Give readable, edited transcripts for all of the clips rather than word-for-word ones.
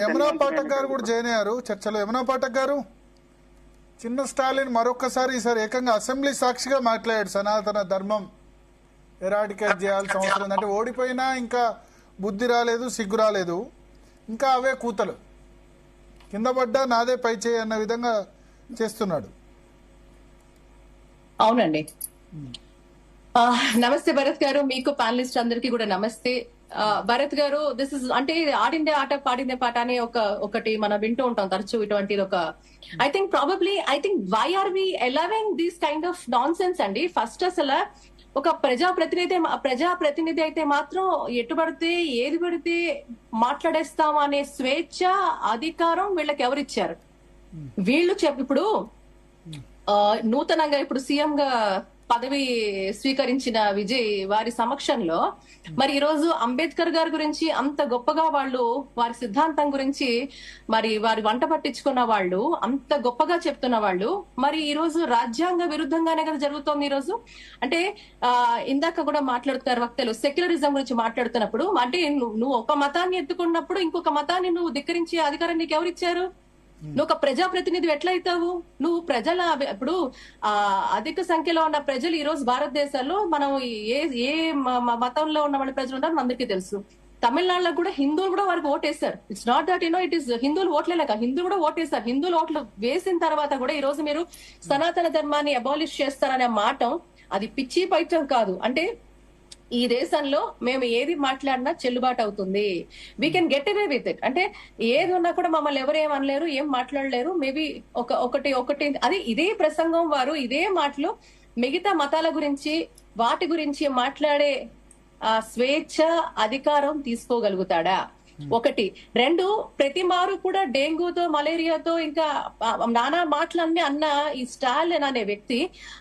యమునా పాఠక్ గారు కూడా జాయిన్ అయ్యారు చర్చలో. యమునా పాఠక్ గారు, చిన్న స్టాలిన్ మరొకసారి ఈసారి ఏకంగా అసెంబ్లీ సాక్షిగా మాట్లాడాడు. సనాతన ధర్మం ఎరాడికేట్ చేయాల్సిన అవసరం ఉందంటే, ఓడిపోయినా ఇంకా బుద్ధి రాలేదు, సిగ్గు రాలేదు, ఇంకా అవే కూతలు, కింద పడ్డా నాదే పై చేయి అన్న విధంగా చేస్తున్నాడు. అవునండి. నమస్తే భరత్ గారు, మీకు ప్యానలిస్ట్ అందరికీ కూడా నమస్తే. భరత్ గారు, దిస్ ఇస్ అంటే ఆడిందే ఆట పాడిందే పాట అనే ఒకటి మనం వింటూ ఉంటాం తరచూ. ఇటువంటిది ఒక I think why are we allowing this kind of nonsense అండి. ఫస్ట్ అసలు ఒక ప్రజాప్రతినిధి అయితే మాత్రం ఎటు పడితే ఏది పడితే మాట్లాడేస్తాం అనే స్వేచ్ఛ, అధికారం వీళ్ళకి ఎవరిచ్చారు? వీళ్ళు ఇప్పుడు నూతనంగా ఇప్పుడు సీఎం గా పదవి స్వీకరించిన విజయ్ వారి సమక్షంలో మరి ఈ రోజు అంబేద్కర్ గారి గురించి అంత గొప్పగా వాళ్ళు వారి సిద్ధాంతం గురించి మరి వారి వంట పట్టించుకున్న వాళ్ళు, అంత గొప్పగా చెప్తున్న వాళ్ళు, మరి ఈ రోజు రాజ్యాంగ విరుద్ధంగానే కదా జరుగుతోంది. ఈ రోజు అంటే ఇందాక కూడా మాట్లాడుతున్నారు వక్తలు సెక్యులరిజం గురించి మాట్లాడుతున్నప్పుడు, అంటే నువ్వు ఒక మతాన్ని ఎత్తుకున్నప్పుడు ఇంకొక మతాన్ని నువ్వు ధిక్కరించే అధికారం నీకు ఎవరిచ్చారు? నువ్వు ఒక ప్రజాప్రతినిధి ఎట్లయితావు? నువ్వు ప్రజల ఇప్పుడు అధిక సంఖ్యలో ఉన్న ప్రజలు ఈ రోజు భారతదేశంలో మనం ఏ మతంలో ఉన్న వాళ్ళ ప్రజలు ఉన్నారో అందరికీ తెలుసు. తమిళనాడులో కూడా హిందువులు కూడా వారికి ఓటేశారు. It's not that it is హిందువులు ఓట్లేక హిందువులు కూడా ఓటేశారు. హిందువులు ఓట్లు వేసిన తర్వాత కూడా ఈ రోజు మీరు సనాతన ధర్మాన్ని అబాలిష్ చేస్తారనే మాట అది పిచ్చి పైత్యం కాదు. అంటే ఈ దేశంలో మేము ఏది మాట్లాడినా చెల్లుబాటు అవుతుంది. We can get away with it. అంటే ఏది ఉన్నా కూడా మమ్మల్ని ఎవరు ఏమనలేరు, ఏం మాట్లాడలేరు. మేబీ ఒకటి అది ఇదే ప్రసంగం వారు ఇదే మాటలు మిగతా మతాల గురించి వాటి గురించి మాట్లాడే స్వేచ్ఛ, అధికారం తీసుకోగలుగుతాడా? ఒకటి. రెండు, ప్రతి మారు కూడా డెంగ్యూతో, మలేరియాతో ఇంకా నానా మాటలన్నీ అన్న ఈ స్టాలిన్ అనే వ్యక్తి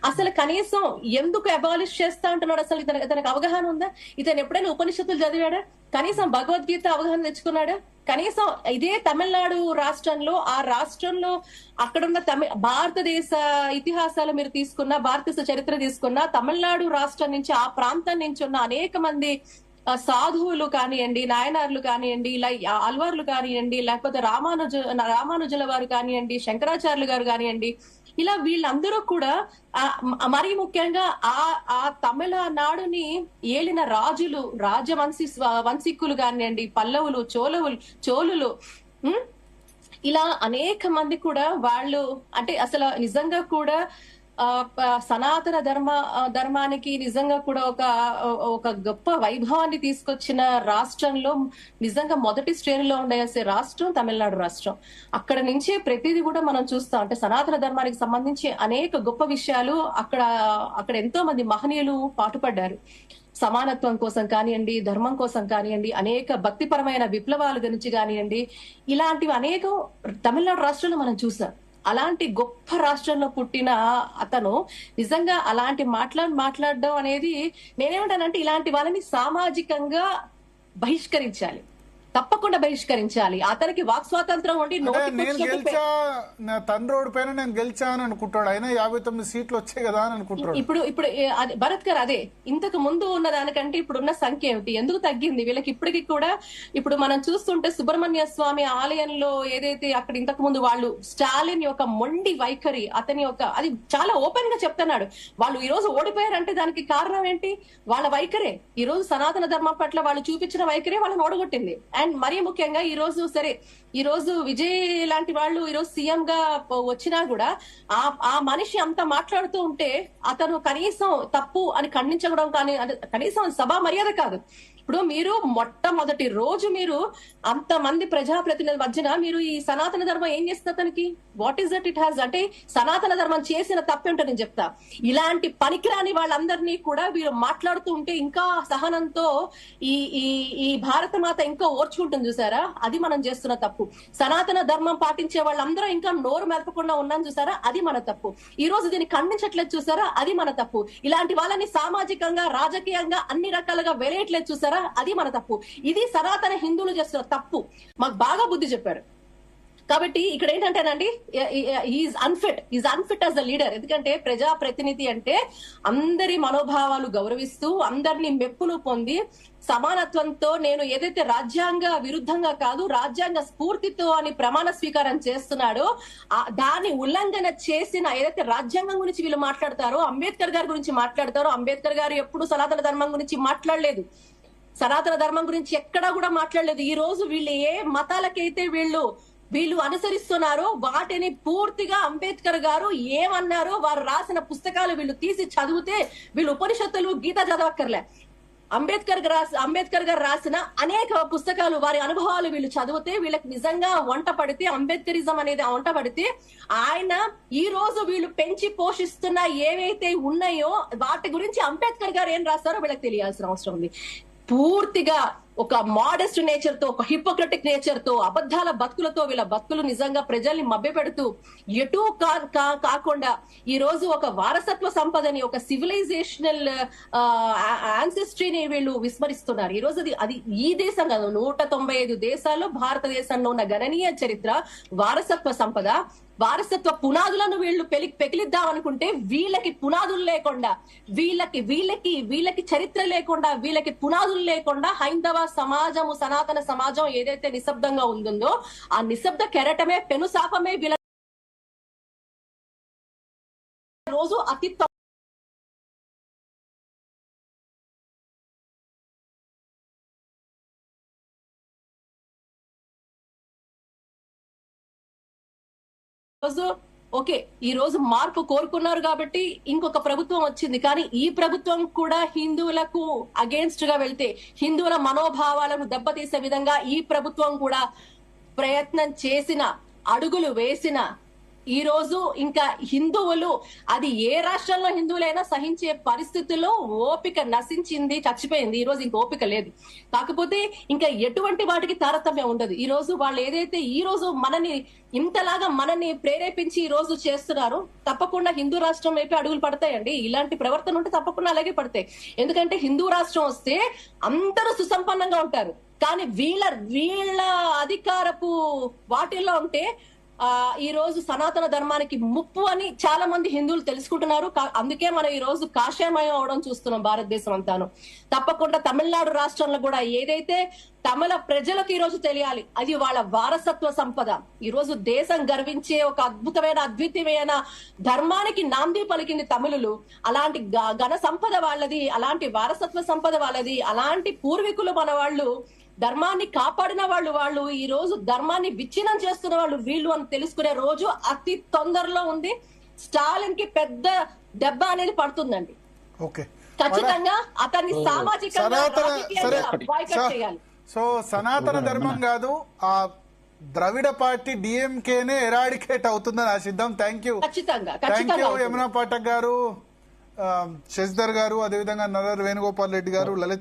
అసలు కనీసం ఎందుకు అబాలిష్ చేస్తా అంటున్నాడు? అసలు ఇతనికి అవగాహన ఉందా? ఇతను ఎప్పుడైనా ఉపనిషత్తులు చదివాడా? కనీసం భగవద్గీత అవగాహన తెచ్చుకున్నాడా? కనీసం ఇదే తమిళనాడు రాష్ట్రంలో, ఆ రాష్ట్రంలో అక్కడున్న భారతదేశ ఇతిహాసాలు మీరు తీసుకున్నా, భారతదేశ చరిత్ర తీసుకున్నా, తమిళనాడు రాష్ట్రం నుంచి ఆ ప్రాంతం నుంచి ఉన్న అనేక మంది సాధువులు కానివ్వండి, నాయనార్లు కానివ్వండి, ఇలా అల్వార్లు కానివ్వండి, లేకపోతే రామానుజుల వారు కానివ్వండి, శంకరాచార్యులు గారు కానివ్వండి, ఇలా వీళ్ళందరూ కూడా మరీ ముఖ్యంగా ఆ తమిళనాడుని ఏలిన రాజులు, వంశీకులు కానివ్వండి, పల్లవులు, చోళులు ఇలా అనేక మంది కూడా వాళ్ళు అంటే అసలు నిజంగా కూడా సనాతన ధర్మానికి నిజంగా కూడా ఒక గొప్ప వైభవాన్ని తీసుకొచ్చిన రాష్ట్రంలో నిజంగా మొదటి శ్రేణిలో ఉండే రాష్ట్రం తమిళనాడు రాష్ట్రం. అక్కడ నుంచే ప్రతిదీ కూడా మనం చూస్తాం. అంటే సనాతన ధర్మానికి సంబంధించి అనేక గొప్ప విషయాలు అక్కడ ఎంతో మంది మహనీయులు పాటుపడ్డారు. సమానత్వం కోసం కానివ్వండి, ధర్మం కోసం కానివ్వండి, అనేక భక్తిపరమైన విప్లవాల గురించి కానివ్వండి, ఇలాంటివి అనేక తమిళనాడు రాష్ట్రంలో మనం చూసాం. అలాంటి గొప్ప రాష్ట్రంలో పుట్టిన అతను నిజంగా అలాంటి మాట్లాడడం అనేది నేనేమంటానంటే ఇలాంటి వాళ్ళని సామాజికంగా బహిష్కరించాలి, తప్పకుండా బహిష్కరించాలి. అతనికి వాక్ స్వాతంత్రం ఉండి నేను గెలిచా, నా తండ్రి ఓడిపోయిన నేను గెలిచా అని అనుకుంటాడు. అయినా 59 సీట్లు వచ్చాయి కదా అని అనుకుంటాడు. ఇప్పుడు భరత్ గారు అదే ఇంతకు ముందు ఉన్న దానికంటే ఇప్పుడున్న సంఖ్య ఏమిటి, ఎందుకు తగ్గింది వీళ్ళకి? ఇప్పటికి కూడా ఇప్పుడు మనం చూస్తుంటే సుబ్రహ్మణ్య స్వామి ఆలయంలో ఏదైతే అక్కడ ఇంతకు ముందు వాళ్ళు స్టాలిన్ యొక్క మొండి వైఖరి, అతని యొక్క అది చాలా ఓపెన్ గా చెప్తున్నాడు. వాళ్ళు ఈ రోజు ఓడిపోయారంటే దానికి కారణం ఏంటి? వాళ్ళ వైఖరే. ఈ రోజు సనాతన ధర్మం పట్ల వాళ్ళు చూపించిన వైఖరే వాళ్ళని ఓడగొట్టింది. అండ్ మరీ ముఖ్యంగా ఈ రోజు విజయ్ లాంటి వాళ్ళు ఈ రోజు సీఎం గా వచ్చినా కూడా ఆ మనిషి అంత మాట్లాడుతూ ఉంటే అతను కనీసం తప్పు అని ఖండించడం కానీ కనీసం సభా మర్యాద కాదు. ఇప్పుడు మీరు మొట్టమొదటి రోజు మీరు అంతమంది ప్రజాప్రతినిధుల మధ్యన మీరు ఈ సనాతన ధర్మం ఏం చేస్తుంది అతనికి? What is that it has? అంటే సనాతన ధర్మం చేసిన తప్పేంటో నేను చెప్తా. ఇలాంటి పనికిరాని వాళ్ళందరినీ కూడా వీరు మాట్లాడుతూ ఉంటే ఇంకా సహనంతో ఈ భారత మాత ఇంకా ఓర్చుకుంటుంది చూసారా? అది మనం చేస్తున్న తప్పు. సనాతన ధర్మం పాటించే వాళ్ళందరూ ఇంకా నోరు మెదపకుండా ఉన్నాం చూసారా? అది మన తప్పు. ఈ రోజు దీన్ని ఖండించట్లేదు చూసారా? అది మన తప్పు. ఇలాంటి వాళ్ళని సామాజికంగా, రాజకీయంగా అన్ని రకాలుగా వెరేయట్లేదు చూసారా? అది మన తప్పు. ఇది సనాతన హిందువులు చేస్తున్న తప్పు. మాకు బాగా బుద్ధి చెప్పారు. కాబట్టి ఇక్కడ ఏంటంటేనండి, is unfit as a leader. ఎందుకంటే ప్రజా ప్రతినిధి అంటే అందరి మనోభావాలు గౌరవిస్తూ అందరినీ మెప్పును పొంది సమానత్వంతో నేను ఏదైతే రాజ్యాంగ విరుద్ధంగా కాదు రాజ్యాంగ స్ఫూర్తితో అని ప్రమాణ స్వీకారం చేస్తున్నాడో దాని ఉల్లంఘన చేసిన ఏదైతే రాజ్యాంగం గురించి వీళ్ళు మాట్లాడతారో, అంబేద్కర్ గారి గురించి మాట్లాడతారో, అంబేద్కర్ గారు ఎప్పుడు సనాతన ధర్మం గురించి మాట్లాడలేదు. సనాతన ధర్మం గురించి ఎక్కడా కూడా మాట్లాడలేదు. ఈ రోజు వీళ్ళు ఏ మతాలకైతే వీళ్ళు అనుసరిస్తున్నారో వాటిని పూర్తిగా అంబేద్కర్ గారు ఏమన్నారో వారు రాసిన పుస్తకాలు వీళ్ళు తీసి చదివితే వీళ్ళు ఉపనిషత్తులు గీత చదవక్కర్లే. అంబేద్కర్ గారు రాసిన అనేక పుస్తకాలు వారి అనుభవాలు వీళ్ళు చదివితే వీళ్ళకి నిజంగా వంట పడితే అంబేద్కరిజం అనేది వంట పడితే ఆయన ఈ రోజు వీళ్ళు పెంచి పోషిస్తున్న ఏవైతే ఉన్నాయో వాటి గురించి అంబేద్కర్ గారు ఏం రాస్తారో వీళ్ళకి తెలియాల్సిన అవసరం ఉంది. పూర్తిగా ఒక మోడెస్ట్ నేచర్ తో, ఒక హిపోక్రటిక్ నేచర్ తో, అబద్ధాల బతుకులతో వీళ్ళ బతుకులు నిజంగా ప్రజల్ని మభ్యపెడుతూ ఎటూ కాకుండా ఈ రోజు ఒక వారసత్వ సంపదని, ఒక సివిలైజేషనల్ యాన్సెస్ట్రీని వీళ్ళు విస్మరిస్తున్నారు. ఈ రోజు అది ఈ దేశం కాదు, 195 దేశాల్లో భారతదేశంలో ఉన్న గణనీయ చరిత్ర, వారసత్వ సంపద, వారసత్వ పునాదులను వీళ్ళు పెకిలిద్దాం అనుకుంటే వీళ్ళకి పునాదులు లేకుండా, వీళ్ళకి చరిత్ర లేకుండా, వీళ్ళకి పునాదులు లేకుండా హైందవ సమాజము, సనాతన సమాజం ఏదైతే నిశ్శబ్దంగా ఉందో ఆ నిశ్శబ్ద కెరటమే, పెనుశాపమే వీళ్ళ రోజు అతి రోజు ఓకే, ఈ రోజు మార్పు కోరుకున్నారు కాబట్టి ఇంకొక ప్రభుత్వం వచ్చింది. కానీ ఈ ప్రభుత్వం కూడా హిందువులకు అగేన్స్ట్ గా వెళ్తే, హిందువుల మనోభావాలను దెబ్బతీసే విధంగా ఈ ప్రభుత్వం కూడా ప్రయత్నం చేసిన, అడుగులు వేసిన ఈ రోజు ఇంకా హిందువులు, అది ఏ రాష్ట్రంలో హిందువులైనా సహించే పరిస్థితుల్లో ఓపిక నశించింది, చచ్చిపోయింది. ఈ రోజు ఇంక ఓపిక లేదు. కాకపోతే ఇంకా ఎటువంటి వాటికి తారతమ్యం ఉండదు. ఈ రోజు వాళ్ళు ఏదైతే ఈ రోజు ఇంతలాగా మనని ప్రేరేపించి ఈ రోజు చేస్తున్నారు, తప్పకుండా హిందూ రాష్ట్రం వైపు అడుగులు పడతాయండి. ఇలాంటి ప్రవర్తన ఉంటే తప్పకుండా అలాగే పడతాయి. ఎందుకంటే హిందూ రాష్ట్రం వస్తే అందరూ సుసంపన్నంగా ఉంటారు. కానీ వీళ్ళ అధికారపు వాటిల్లో ఉంటే ఈ రోజు సనాతన ధర్మానికి ముప్పు అని చాలా మంది హిందువులు తెలుసుకుంటున్నారు. అందుకే మనం ఈ రోజు కాషాయమయం అవడం చూస్తున్నాం భారతదేశం అంతాను. తప్పకుండా తమిళనాడు రాష్ట్రంలో కూడా ఏదైతే తమిళ ప్రజలకు ఈ రోజు తెలియాలి, అది వాళ్ళ వారసత్వ సంపద. ఈ రోజు దేశం గర్వించే ఒక అద్భుతమైన ధర్మానికి నాంది పలికింది తమిళులు. అలాంటి ఘన సంపద వాళ్ళది, అలాంటి వారసత్వ సంపద వాళ్ళది, అలాంటి పూర్వీకులు మన వాళ్ళు, ధర్మాన్ని కాపాడిన వాళ్ళు ఈ రోజు ధర్మాన్ని విచ్ఛిన్నం చేస్తున్న వాళ్ళు వీళ్ళు అని తెలుసుకునే రోజు అతి తొందరలో ఉంది. స్టాలిన్ కి పెద్ద దెబ్బ అనేది పడుతుందండి. ఓకే, ఖచ్చితంగా అతన్ని సామాజికంగా బాయ్కాట్ చేయాలి. సో సనాతన ధర్మం కాదు, ఆ ద్రవిడ పార్టీ డిఎంకేనే ఎరాడికేట్ అవుతుందని ఆశిద్దాం. థ్యాంక్ యూ యమునా పాఠక్ గారు, శశిధర్ గారు, అదేవిధంగా నర్ర వేణుగోపాల్ రెడ్డి గారు, లలిత్